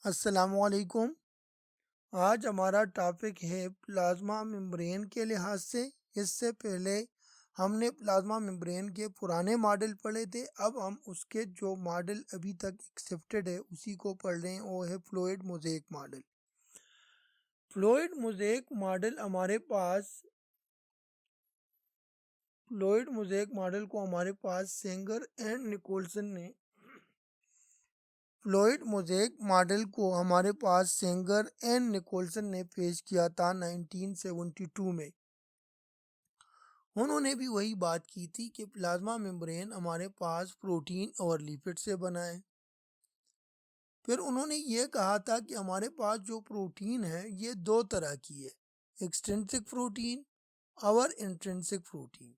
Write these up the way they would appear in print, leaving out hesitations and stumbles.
अस्सलामुअलैकुम। आज हमारा टॉपिक है प्लाज्मा मेम्ब्रेन के लिहाज से। इससे पहले हमने प्लाज्मा मेम्ब्रेन के पुराने मॉडल पढ़े थे। अब हम उसके जो मॉडल अभी तक एक्सेप्टेड है उसी को पढ़ रहे हैं, वो है fluid mosaic model. Fluid mosaic model को हमारे पास सेंगर एंड निकोलसन ने फ्लूइड मोज़ेक मॉडल को हमारे पास सेंगर एंड निकोलसन ने पेश किया था 1972 में। उन्होंने भी वही बात की थी कि प्लाज्मा मेम्ब्रेन हमारे पास प्रोटीन और लिपिड से बना है। फिर उन्होंने ये कहा था कि हमारे पास जो प्रोटीन है ये दो तरह की है, एक्सट्रिंसिक प्रोटीन और इंट्रिंसिक प्रोटीन।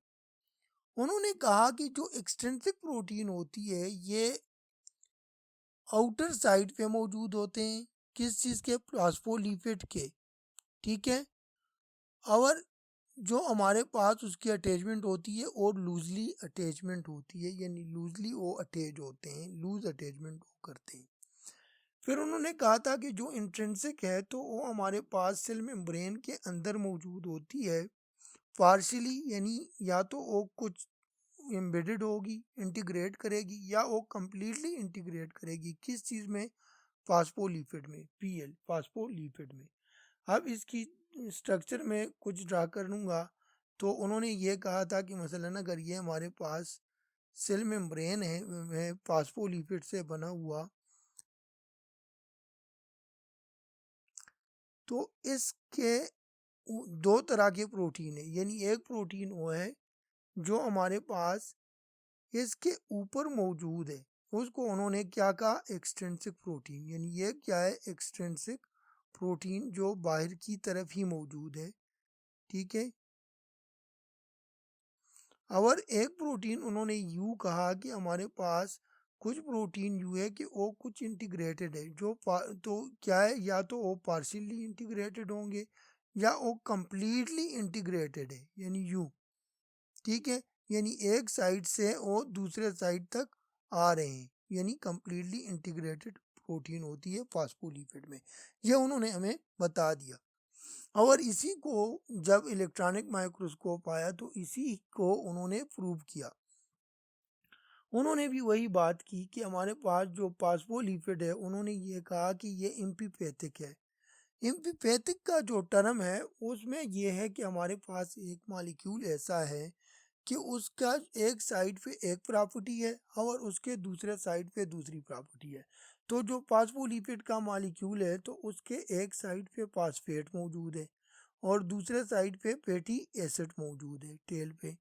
उन्होंने कहा कि जो एक्सट्रिंसिक प्रोटीन होती है ये आउटर साइड पे मौजूद होते हैं, किस चीज़ के, फॉस्फोलिपिड के, ठीक है। और जो हमारे पास उसकी अटैचमेंट होती है और लूजली अटैचमेंट होती है, यानी लूजली वो अटैच होते हैं, लूज अटैचमेंट वो करते हैं। फिर उन्होंने कहा था कि जो इंट्रिंसिक है तो वो हमारे पास सेल मेम्ब्रेन के अंदर मौजूद होती है पार्शियली, यानी या तो वो कुछ एम्बेडेड होगी, इंटीग्रेट करेगी, या वो कम्प्लीटली इंटीग्रेट करेगी किस चीज़ में, फास्फोलिपिड में, पीएल फास्फोलिपिड में। अब इसकी स्ट्रक्चर में कुछ ड्रा करूँगा। तो उन्होंने ये कहा था कि मसलन अगर ये हमारे पास सेल मेम्ब्रेन है फास्फोलिपिड से बना हुआ, तो इसके दो तरह के प्रोटीन है। यानी एक प्रोटीन वो है जो हमारे पास इसके ऊपर मौजूद है, उसको उन्होंने क्या कहा, एक्सट्रिंसिक प्रोटीन। यानी ये क्या है, एक्सट्रिंसिक प्रोटीन जो बाहर की तरफ ही मौजूद है, ठीक है। और एक प्रोटीन उन्होंने यूँ कहा कि हमारे पास कुछ प्रोटीन यूँ है कि वो कुछ इंटीग्रेटेड है, तो क्या है, या तो वो पार्शियली इंटीग्रेटेड होंगे या वो कंप्लीटली इंटीग्रेटेड है, यानी यूँ, ठीक है। यानी एक साइड से वो दूसरे साइड तक आ रहे हैं, यानी कंप्लीटली इंटीग्रेटेड प्रोटीन होती है फास्फोलिपिड में। ये उन्होंने हमें बता दिया। और इसी को जब इलेक्ट्रॉनिक माइक्रोस्कोप आया तो इसी को उन्होंने प्रूव किया। उन्होंने भी वही बात की कि हमारे पास जो फास्फोलिपिड है, उन्होंने ये कहा कि ये एम्फीपैथिक है। एम्फीपैथिक का जो टर्म है उसमें यह है कि हमारे पास एक मॉलिक्यूल ऐसा है कि उसका एक साइड पे एक प्रॉपर्टी है और उसके दूसरे साइड पे दूसरी प्रॉपर्टी है। तो जो फास्फोलिपिड का मॉलिक्यूल है तो उसके एक साइड पे फास्फेट मौजूद है और दूसरे साइड पे फैटी एसिड मौजूद है टेल पे।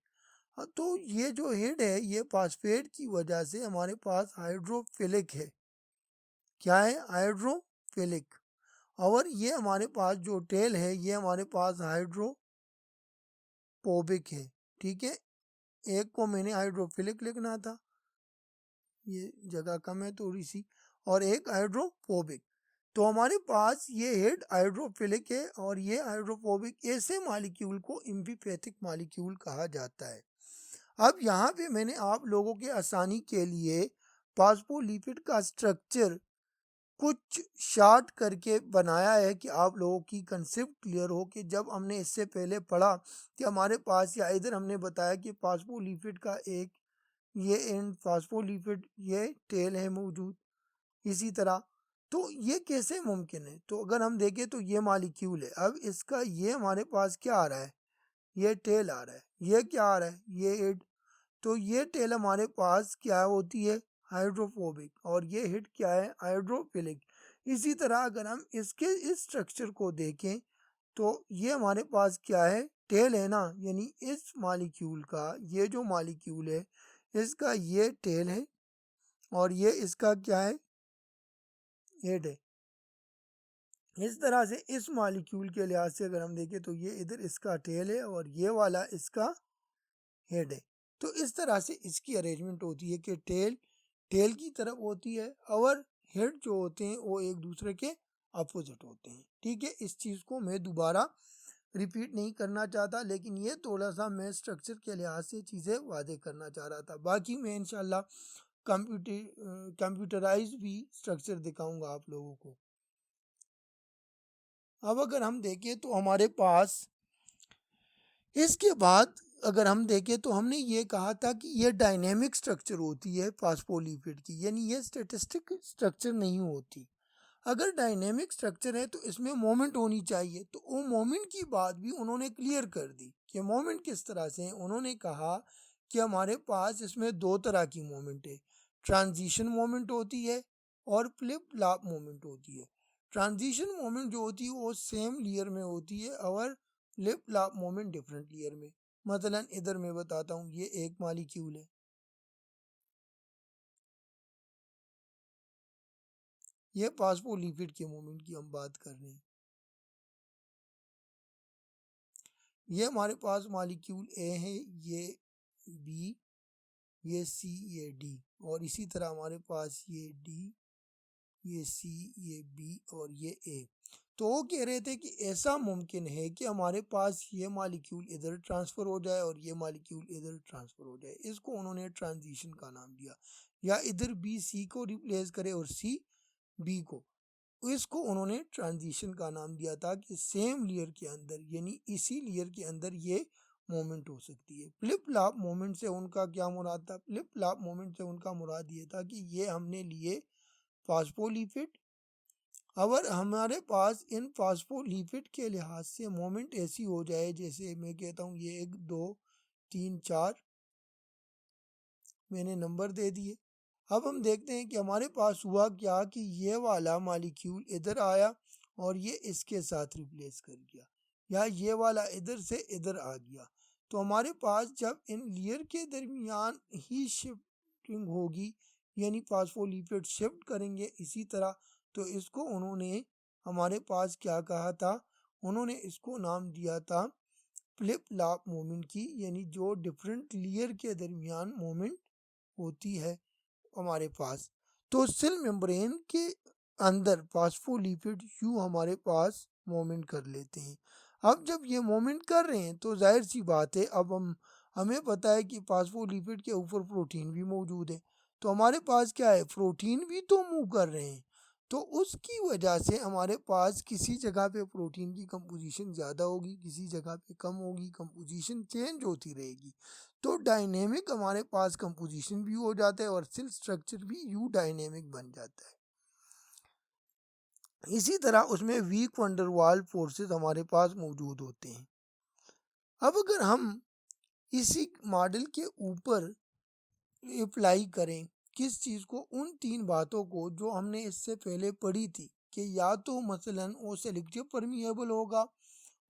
तो ये जो हेड है ये फास्फेट की वजह से हमारे पास हाइड्रोफिलिक है। क्या है, हाइड्रोफिलिक। और ये हमारे पास जो टेल है ये हमारे पास हाइड्रोपोबिक है, ठीक है। एक को मैंने हाइड्रोफिलिक लिखना था, ये जगह कम है थोड़ी सी, और एक हाइड्रोफोबिक। तो हमारे पास ये हेड हाइड्रोफिलिक है और ये हाइड्रोफोबिक। ऐसे मॉलिक्यूल को एम्फीपैथिक मॉलिक्यूल कहा जाता है। अब यहाँ पे मैंने आप लोगों के आसानी के लिए फास्फोलिपिड का स्ट्रक्चर कुछ शार्ट करके बनाया है कि आप लोगों की कंसेप्ट क्लियर हो कि जब हमने इससे पहले पढ़ा कि हमारे पास, या इधर हमने बताया कि फास्फोलिपिड का एक ये एंड फास्फोलिपिड ये टेल है मौजूद, इसी तरह। तो ये कैसे मुमकिन है, तो अगर हम देखें तो ये मॉलिक्यूल है, अब इसका ये हमारे पास क्या आ रहा है, ये टेल आ रहा है, ये क्या आ रहा है, ये एड। तो ये टेल हमारे पास क्या होती है, हाइड्रोफोबिक, और ये हिट क्या है, हाइड्रोफिलिक। इसी तरह अगर हम इसके इस स्ट्रक्चर को देखें तो ये हमारे पास क्या है, टेल है ना। यानी इस मॉलिक्यूल का, ये जो मॉलिक्यूल है इसका ये टेल है और ये इसका क्या है, हेड है। इस तरह से इस मॉलिक्यूल के लिहाज से अगर हम देखें तो ये इधर इसका टेल है और ये वाला इसका हेड है। तो इस तरह से इसकी अरेंजमेंट होती है कि टेल टेल की तरफ होती है और हेड जो होते हैं वो एक दूसरे के अपोजिट होते हैं, ठीक है। इस चीज़ को मैं दोबारा रिपीट नहीं करना चाहता, लेकिन ये थोड़ा सा मैं स्ट्रक्चर के लिहाज से चीज़ें वादे करना चाह रहा था। बाकी मैं इंशाल्लाह कंप्यूटराइज भी स्ट्रक्चर दिखाऊंगा आप लोगों को। अब अगर हम देखें तो हमारे पास इसके बाद अगर हम देखें तो हमने ये कहा था कि ये डायनेमिक स्ट्रक्चर होती है फास्फोलिपिड की, यानी ये स्टैटिस्टिक स्ट्रक्चर नहीं होती। अगर डायनेमिक स्ट्रक्चर है तो इसमें मोमेंट होनी चाहिए, तो वो मोमेंट की बात भी उन्होंने क्लियर कर दी कि मोमेंट किस तरह से है। उन्होंने कहा कि हमारे पास इसमें दो तरह की मोमेंट है, ट्रांजिशन मोमेंट होती है और फ्लिप फ्लॉप मोमेंट होती है। ट्रांजिशन मोमेंट जो होती है वो सेम लेयर में होती है और flip flop moment different layer में। मसलन इधर मैं बताता हूँ, ये एक मालिक्यूल है, ये फास्फोलिपिड के मोमेंट की हम बात कर रहे हैं। ये हमारे पास मॉलिक्यूल ए है, ये बी, ये सी, ये डी, और इसी तरह हमारे पास ये डी, ये सी, ये बी और ये ए। तो वो कह रहे थे कि ऐसा मुमकिन है कि हमारे पास ये मॉलिक्यूल इधर ट्रांसफ़र हो जाए और ये मॉलिक्यूल इधर ट्रांसफ़र हो जाए। इसको उन्होंने ट्रांजिशन का नाम दिया, या इधर बी सी को रिप्लेस करे और सी बी को, इसको उन्होंने ट्रांजिशन का नाम दिया था कि सेम लेयर के अंदर, यानी इसी लेयर के अंदर ये मोमेंट हो सकती है। फ्लिप फ्लॉप मोमेंट से उनका क्या मुराद था? फ्लिप फ्लॉप मोमेंट से उनका मुराद ये था कि ये हमने लिए फास्फोलिपिड, अगर हमारे पास इन फास्फोलिपिड के लिहाज से मोमेंट ऐसी हो जाए, जैसे मैं कहता हूँ ये 1 2 3 4 मैंने नंबर दे दिए। अब हम देखते हैं कि हमारे पास हुआ क्या कि ये वाला मॉलिक्यूल इधर आया और ये इसके साथ रिप्लेस कर गया, या ये वाला इधर से इधर आ गया। तो हमारे पास जब इन लेयर के दरमियान ही शिफ्टिंग होगी, यानी फास्फोलिपिड शिफ्ट करेंगे इसी तरह, तो इसको उन्होंने हमारे पास क्या कहा था? उन्होंने इसको नाम दिया था फ्लिप फ्लॉप मोमेंट की, यानी जो डिफरेंट लेयर के दरमियान मोमेंट होती है हमारे पास। तो सेल मेम्ब्रेन के अंदर फास्फोलिपिड यूं हमारे पास मोमेंट कर लेते हैं। अब जब ये मोमेंट कर रहे हैं तो जाहिर सी बात है, अब हमें पता है कि फास्फोलिपिड के ऊपर प्रोटीन भी मौजूद है, तो हमारे पास क्या है? प्रोटीन भी तो मूव कर रहे हैं। तो उसकी वजह से हमारे पास किसी जगह पे प्रोटीन की कंपोजिशन ज़्यादा होगी, किसी जगह पे कम होगी, कंपोजिशन चेंज होती रहेगी। तो डायनेमिक हमारे पास कंपोजिशन भी हो जाता है और सेल स्ट्रक्चर भी यू डायनेमिक बन जाता है। इसी तरह उसमें वीक वंडरवाल फोर्सेस हमारे पास मौजूद होते हैं। अब अगर हम इसी मॉडल के ऊपर अप्लाई करें किस चीज़ को? उन तीन बातों को जो हमने इससे पहले पढ़ी थी, कि या तो मसलन वो सेलेक्टिव परमिएबल होगा,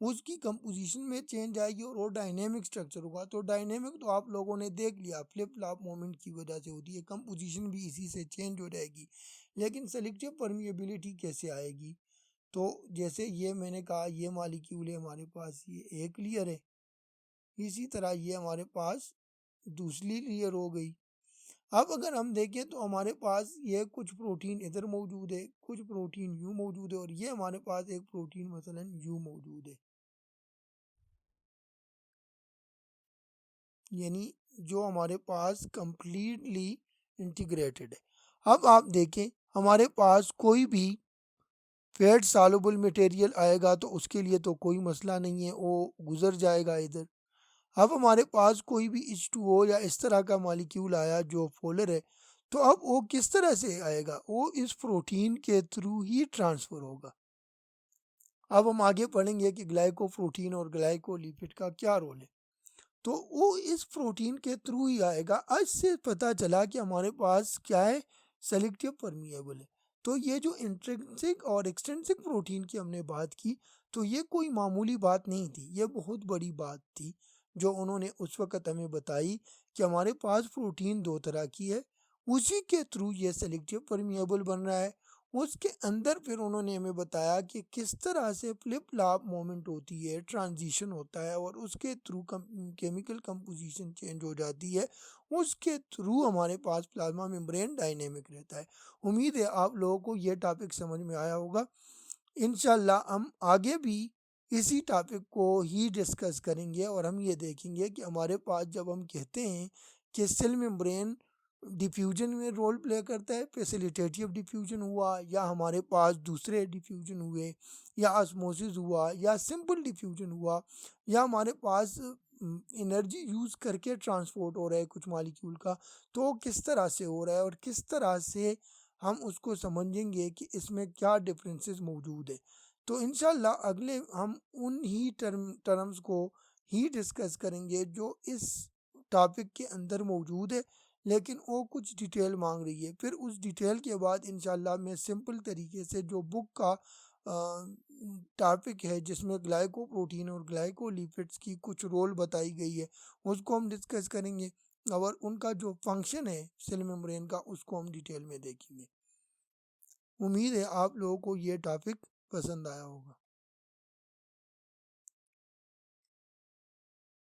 उसकी कंपोजिशन में चेंज आएगी, और वो डायनेमिक स्ट्रक्चर होगा। तो डायनेमिक तो आप लोगों ने देख लिया, फ्लिप फ्लॉप मोमेंट की वजह से होती है, कंपोजिशन भी इसी से चेंज हो जाएगी। लेकिन सेलेक्टिव परमिएबिलिटी कैसे आएगी? तो जैसे ये मैंने कहा, ये मॉलिक्यूल है हमारे पास, ये एक लेयर है, इसी तरह ये हमारे पास दूसरी लेयर हो गई। अब अगर हम देखें तो हमारे पास ये कुछ प्रोटीन इधर मौजूद है, कुछ प्रोटीन यूं मौजूद है, और ये हमारे पास एक प्रोटीन मसलन यूं मौजूद है, यानी जो हमारे पास कंप्लीटली इंटीग्रेटेड है। अब आप देखें, हमारे पास कोई भी फैट सॉल्युबल मटेरियल आएगा तो उसके लिए तो कोई मसला नहीं है, वो गुजर जाएगा इधर। अब हमारे पास कोई भी H2O या इस तरह का मॉलिक्यूल आया जो पोलर है, तो अब वो किस तरह से आएगा? वो इस प्रोटीन के थ्रू ही ट्रांसफ़र होगा। अब हम आगे पढ़ेंगे कि ग्लाइकोप्रोटीन और ग्लाइकोलिपिड का क्या रोल है। तो वो इस प्रोटीन के थ्रू ही आएगा। आज से पता चला कि हमारे पास क्या है? सेलेक्टिव परमिएबल है। तो ये जो इंट्रिंसिक और एक्सट्रिंसिक प्रोटीन की हमने बात की, तो ये कोई मामूली बात नहीं थी, ये बहुत बड़ी बात थी जो उन्होंने उस वक़्त हमें बताई कि हमारे पास प्रोटीन दो तरह की है, उसी के थ्रू ये सेलेक्टिव परमिएबल बन रहा है। उसके अंदर फिर उन्होंने हमें बताया कि किस तरह से फ्लिप फ्लॉप मोमेंट होती है, ट्रांजिशन होता है, और उसके थ्रू केमिकल कंपोजिशन चेंज हो जाती है, उसके थ्रू हमारे पास प्लाज्मा मेम्ब्रेन डायनेमिक रहता है। उम्मीद है आप लोगों को ये टॉपिक समझ में आया होगा। इंशाल्लाह हम आगे भी इसी टॉपिक को ही डिस्कस करेंगे, और हम ये देखेंगे कि हमारे पास जब हम कहते हैं कि सेल मेम्ब्रेन डिफ्यूजन में रोल प्ले करता है, फैसिलिटेटिव डिफ्यूजन हुआ या हमारे पास दूसरे डिफ्यूजन हुए या ऑस्मोसिस हुआ या सिंपल डिफ्यूजन हुआ या हमारे पास एनर्जी यूज़ करके ट्रांसपोर्ट हो रहा है कुछ मॉलिक्यूल का, तो किस तरह से हो रहा है और किस तरह से हम उसको समझेंगे कि इसमें क्या डिफरेंसेस मौजूद है। तो इंशाल्लाह अगले हम उन ही टर्म्स को ही डिस्कस करेंगे जो इस टॉपिक के अंदर मौजूद है, लेकिन वो कुछ डिटेल मांग रही है। फिर उस डिटेल के बाद इंशाल्लाह मैं सिंपल तरीके से जो बुक का टॉपिक है जिसमें ग्लाइकोप्रोटीन और ग्लाइकोलिपिड्स की कुछ रोल बताई गई है उसको हम डिस्कस करेंगे, और उनका जो फंक्शन है सेल मेम्ब्रेन का उसको हम डिटेल में देखेंगे। उम्मीद है आप लोगों को ये टॉपिक पसंद आया होगा।